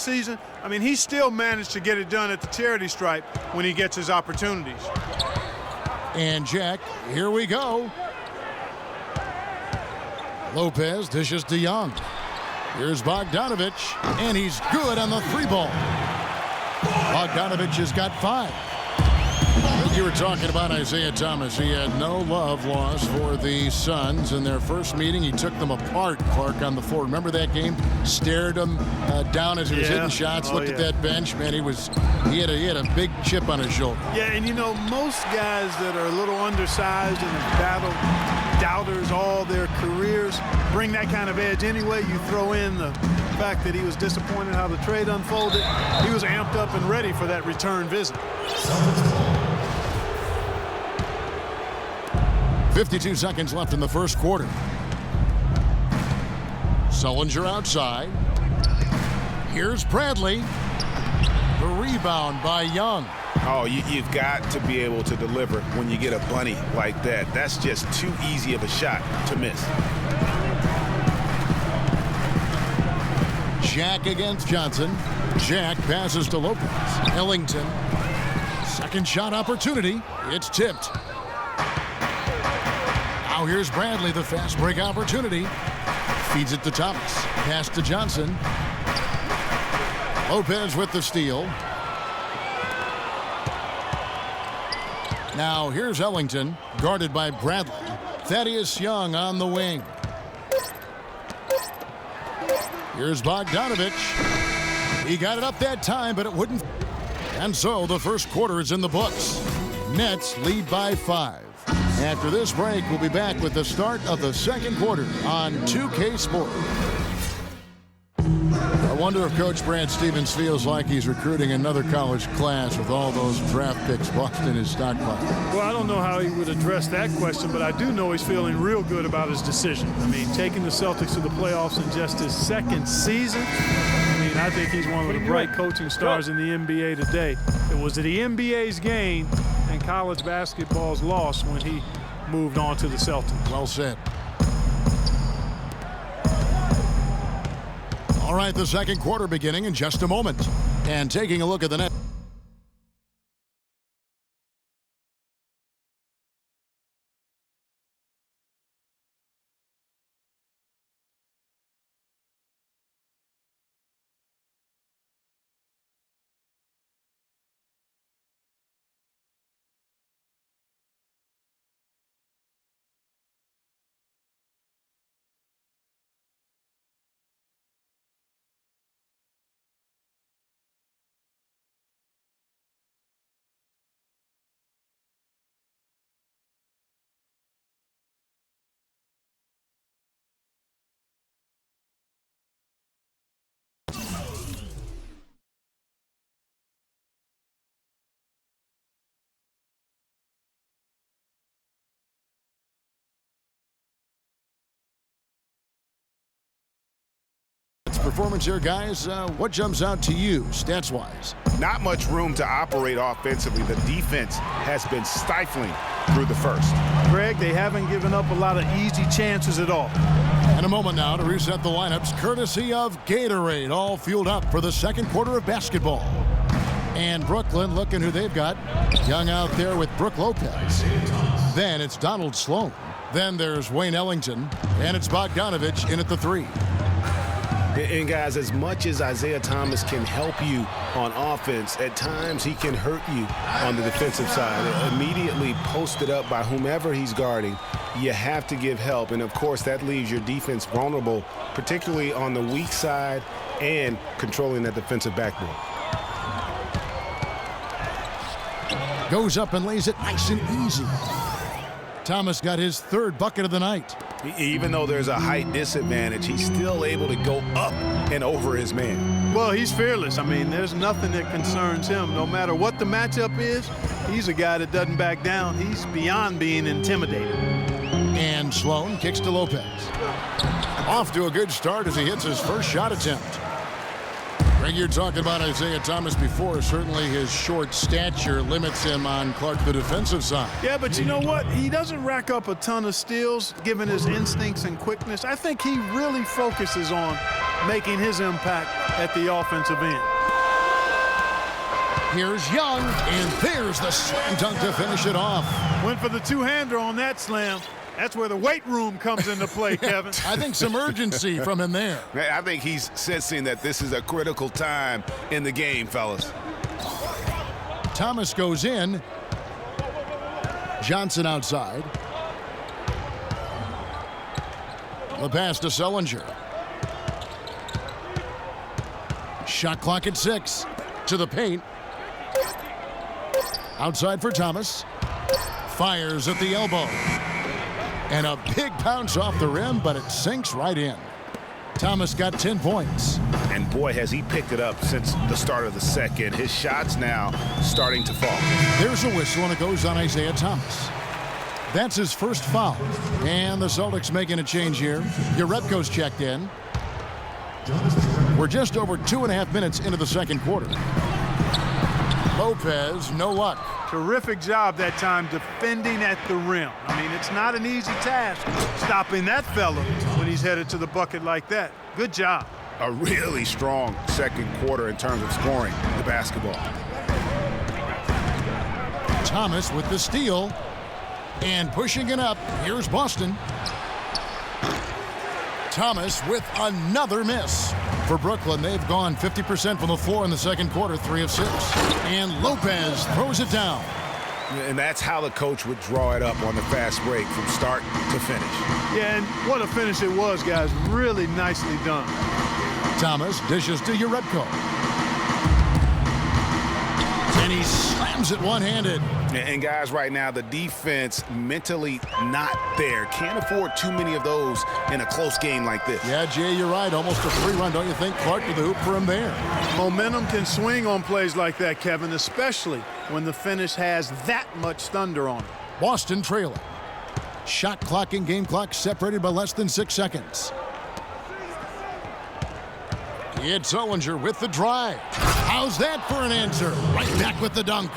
season, I mean, he still managed to get it done at the charity stripe when he gets his opportunities. And Jack, here we go. Lopez dishes to Young. Here's Bogdanovich, and he's good on the three ball. Bogdanovich has got 5. You were talking about Isaiah Thomas. He had no love lost for the Suns in their first meeting. He took them apart, Clark, on the floor. Remember that game? Stared him down as he was hitting shots. Looked at that bench, man. He had a big chip on his shoulder. Yeah, and you know, most guys that are a little undersized and have battled doubters all their careers bring that kind of edge anyway. You throw in the fact that he was disappointed how the trade unfolded. He was amped up and ready for that return visit. 52 seconds left in the first quarter. Sullinger outside. Here's Bradley. The rebound by Young. Oh, you've got to be able to deliver when you get a bunny like that. That's just too easy of a shot to miss. Jack against Johnson. Jack passes to Lopez. Ellington. Second shot opportunity. It's tipped. Now here's Bradley, the fast break opportunity. Feeds it to Thomas. Pass to Johnson. Lopez with the steal. Now here's Ellington, guarded by Bradley. Thaddeus Young on the wing. Here's Bogdanovich. He got it up that time, but it wouldn't. And so the first quarter is in the books. Nets lead by 5. After this break, we'll be back with the start of the second quarter on 2K Sport. I wonder if Coach Brad Stevens feels like he's recruiting another college class with all those draft picks lost in his stockpile. Well, I don't know how he would address that question, but I do know he's feeling real good about his decision. I mean, taking the Celtics to the playoffs in just his second season. I mean, I think he's one of the bright coaching stars in the NBA today. It was the NBA's gain and college basketball's loss when he moved on to the Celtics. Well said. All right, the second quarter beginning in just a moment. And taking a look at the net. Performance here, guys. What jumps out to you, stats-wise? Not much room to operate offensively. The defense has been stifling through the first. Greg, they haven't given up a lot of easy chances at all. In a moment now to reset the lineups, courtesy of Gatorade, all fueled up for the second quarter of basketball. And Brooklyn, looking who they've got. Young out there with Brook Lopez. Then it's Donald Sloan. Then there's Wayne Ellington. And it's Bogdanovich in at the 3. And guys, as much as Isaiah Thomas can help you on offense, at times he can hurt you on the defensive side. Immediately posted up by whomever he's guarding, you have to give help. And of course, that leaves your defense vulnerable, particularly on the weak side and controlling that defensive backboard. Goes up and lays it nice and easy. Thomas got his 3rd bucket of the night. Even though there's a height disadvantage, he's still able to go up and over his man. Well, he's fearless. I mean, there's nothing that concerns him. No matter what the matchup is, he's a guy that doesn't back down. He's beyond being intimidated. And Sloan kicks to Lopez. Off to a good start as he hits his first shot attempt. Greg, you're talking about Isaiah Thomas before. Certainly his short stature limits him on Clark, the defensive side. Yeah, but you know what? He doesn't rack up a ton of steals given his instincts and quickness. I think he really focuses on making his impact at the offensive end. Here's Young, and there's the slam dunk to finish it off. Went for the two-hander on that slam. That's where the weight room comes into play, Kevin. I think some urgency from him there. I think he's sensing that this is a critical time in the game, fellas. Thomas goes in. Johnson outside. The pass to Sullinger. Shot clock at 6. To the paint. Outside for Thomas. Fires at the elbow. And a big bounce off the rim, but it sinks right in. Thomas got 10 points. And boy, has he picked it up since the start of the second. His shot's now starting to fall. There's a whistle, and it goes on Isaiah Thomas. That's his first foul. And the Celtics making a change here. Urebko's checked in. We're just over 2.5 minutes into the second quarter. Lopez, no luck. Terrific job that time defending at the rim. I mean, it's not an easy task stopping that fella when he's headed to the bucket like that. Good job. A really strong second quarter in terms of scoring the basketball. Thomas with the steal. And pushing it up. Here's Boston. Thomas with another miss. For Brooklyn, they've gone 50% from the floor in the second quarter, 3 of 6. And Lopez throws it down. And that's how the coach would draw it up on the fast break from start to finish. Yeah, and what a finish it was, guys. Really nicely done. Thomas dishes to Urebko. And he slams it one-handed. And guys, right now, the defense mentally not there. Can't afford too many of those in a close game like this. Yeah, Jay, you're right. Almost a 3-run, don't you think? Clark with the hoop for him there. Momentum can swing on plays like that, Kevin, especially when the finish has that much thunder on it. Boston trailing. Shot clock and game clock separated by less than 6 seconds. It's Sullinger with the drive. How's that for an answer? Right back with the dunk.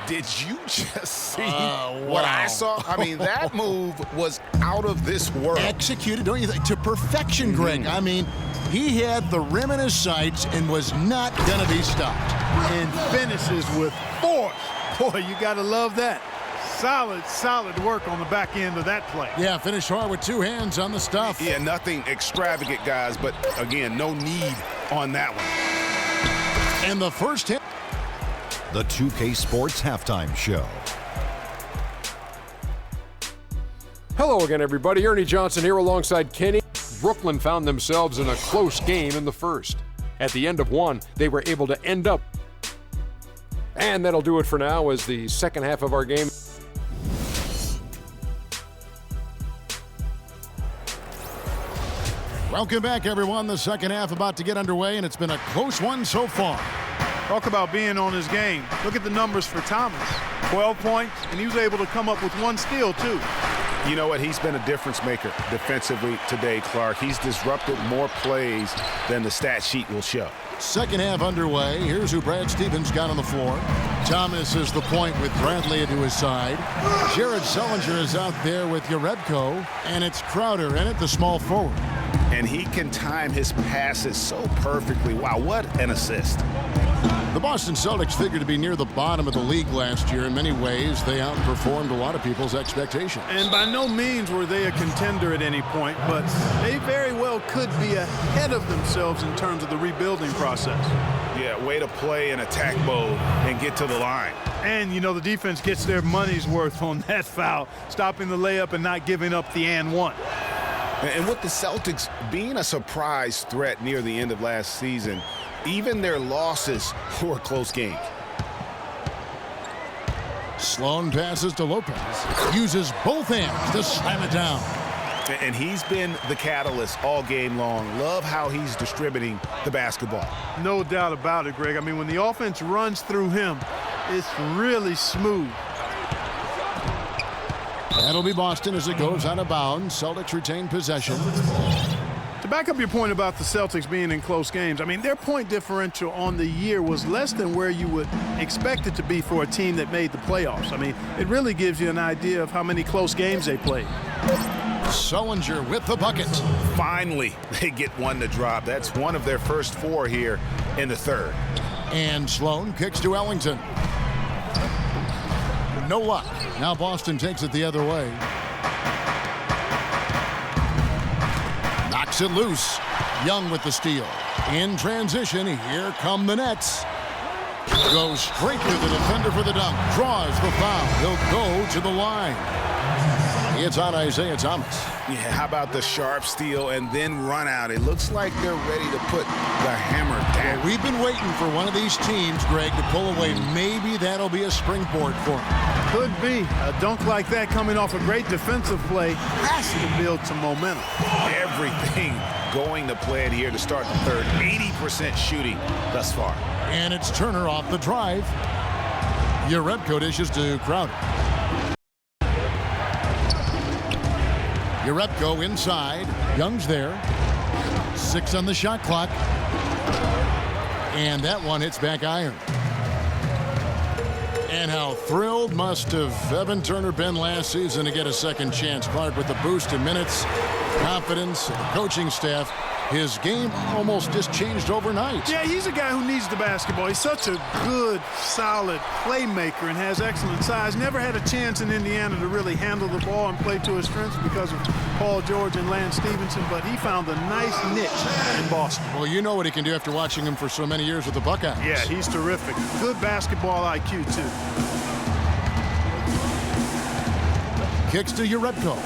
Did you just see what I saw? I mean, that move was out of this world. Executed, don't you think, to perfection, Greg. I mean, he had the rim in his sights and was not going to be stopped. And finishes with force. Boy, you got to love that. Solid work on the back end of that play. Yeah, finish hard with 2 hands on the stuff. Yeah, nothing extravagant, guys, but again, no need on that one. And the first hit. The 2K Sports Halftime Show. Hello again, everybody. Ernie Johnson here alongside Kenny. Brooklyn found themselves in a close game in the first. At the end of one, they were able to end up. And that'll do it for now as the second half of our game. Welcome back, everyone. The second half about to get underway, and it's been a close one so far. Talk about being on his game. Look at the numbers for Thomas. 12 points, and he was able to come up with 1 steal, too. You know what? He's been a difference maker defensively today, Clark. He's disrupted more plays than the stat sheet will show. Second half underway. Here's who Brad Stevens got on the floor. Thomas is the point with Bradley to his side. Jared Sullinger is out there with Urebko, and it's Crowder in it, the small forward. And he can time his passes so perfectly. Wow, what an assist. The Boston Celtics figured to be near the bottom of the league last year. In many ways, they outperformed a lot of people's expectations. And by no means were they a contender at any point, but they very well could be ahead of themselves in terms of the rebuilding process. Yeah, way to play in attack mode and get to the line. And, you know, the defense gets their money's worth on that foul, stopping the layup and not giving up the and one. And with the Celtics being a surprise threat near the end of last season, even their losses were close games. Sloan passes to Lopez. Uses both hands to slam it down. And he's been the catalyst all game long. Love how he's distributing the basketball. No doubt about it, Greg. I mean, when the offense runs through him, it's really smooth. That'll be Boston as it goes out of bounds. Celtics retain possession. To back up your point about the Celtics being in close games, I mean, their point differential on the year was less than where you would expect it to be for a team that made the playoffs. I mean, it really gives you an idea of how many close games they played. Sullinger with the bucket. Finally, they get one to drop. That's one of their first 4 here in the third. And Sloan kicks to Ellington. No luck. Now Boston takes it the other way. Knocks it loose. Young with the steal. In transition, here come the Nets. Goes straight to the defender for the dunk. Draws the foul. He'll go to the line. It's on Isaiah Thomas. Yeah, how about the sharp steal and then run out? It looks like they're ready to put the hammer down. We've been waiting for one of these teams, Greg, to pull away. Maybe that'll be a springboard for them. Could be. A dunk like that coming off a great defensive play has to build some momentum. Everything going to plan here to start the third. 80% shooting thus far. And it's Turner off the drive. Jerebko dishes to Crowder. Jerebko inside. Young's there. 6 on the shot clock. And that one hits back iron. And how thrilled must have Evan Turner been last season to get a second chance. Clark with the boost in minutes, confidence, and the coaching staff. His game almost just changed overnight. Yeah, he's a guy who needs the basketball. He's such a good, solid playmaker and has excellent size. Never had a chance in Indiana to really handle the ball and play to his strengths because of Paul George and Lance Stevenson, but he found a nice niche in Boston. Well, you know what he can do after watching him for so many years with the Buckeyes. Yeah, he's terrific. Good basketball IQ, too. Kicks to Jerebko.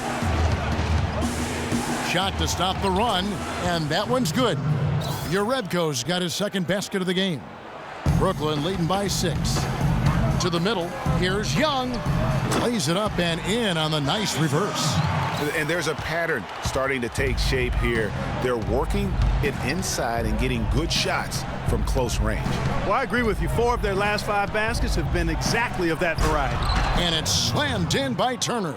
Shot to stop the run, and that one's good. Jerebko's got his second basket of the game. Brooklyn leading by 6. To the middle, here's Young. Lays it up and in on the nice reverse. And there's a pattern starting to take shape here. They're working it inside and getting good shots from close range. Well, I agree with you. 4 of their last 5 baskets have been exactly of that variety. And it's slammed in by Turner.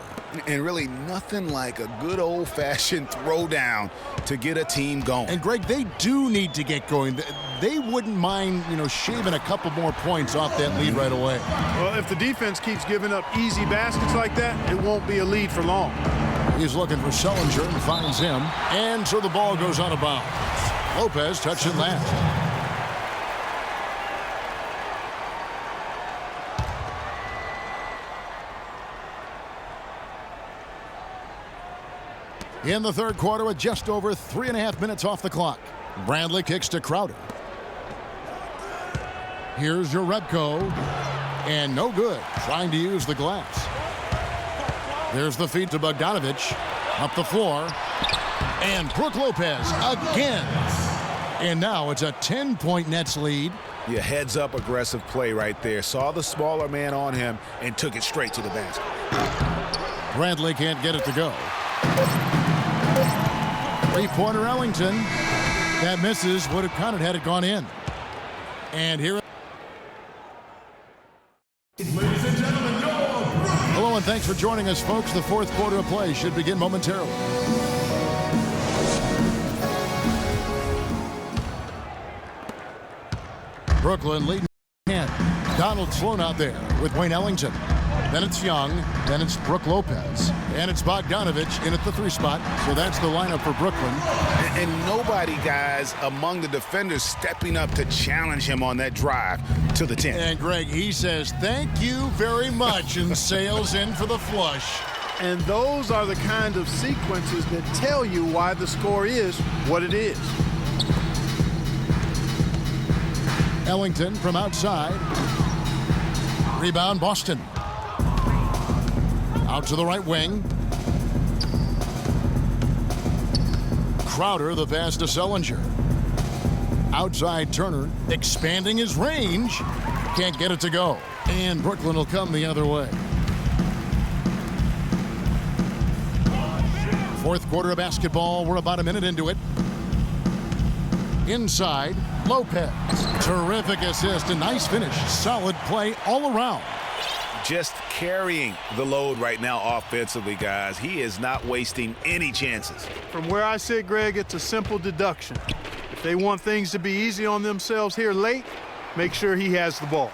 And really nothing like a good old-fashioned throwdown to get a team going. And, Greg, they do need to get going. They wouldn't mind, shaving a couple more points off that lead right away. Well, if the defense keeps giving up easy baskets like that, it won't be a lead for long. He's looking for Sullinger and finds him. And so the ball goes out of bounds. Lopez touched it last. In the third quarter with just over 3.5 minutes off the clock. Bradley kicks to Crowder. Here's Jerebko. And no good. Trying to use the glass. There's the feed to Bogdanovich. Up the floor. And Brook Lopez again. And now it's a 10-point Nets lead. Yeah, heads-up aggressive play right there. Saw the smaller man on him and took it straight to the basket. Bradley can't get it to go. 3-pointer Ellington. That misses. Would have counted had it gone in. And here. Ladies and gentlemen, hello and thanks for joining us, folks. The fourth quarter of play should begin momentarily. Brooklyn leading 10. Donald Sloan out there with Wayne Ellington. Then it's Young. Then it's Brook Lopez. And it's Bogdanovich in at the 3 spot. So that's the lineup for Brooklyn. And nobody, guys, among the defenders stepping up to challenge him on that drive to the 10. And Greg, he says, thank you very much, and sails in for the flush. And those are the kind of sequences that tell you why the score is what it is. Ellington from outside. Rebound, Boston. Out to the right wing. Crowder, the pass to Sullinger. Outside Turner, expanding his range. Can't get it to go. And Brooklyn will come the other way. Fourth quarter of basketball. We're about a minute into it. Inside, Lopez. Terrific assist, a nice finish. Solid play all around. Just carrying the load right now offensively, guys. He is not wasting any chances. From where I sit, Greg, it's a simple deduction. If they want things to be easy on themselves here late, make sure he has the ball.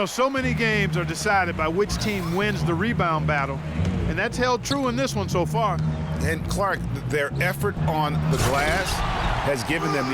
So many games are decided by which team wins the rebound battle, and that's held true in this one so far. And Clark, their effort on the glass has given them the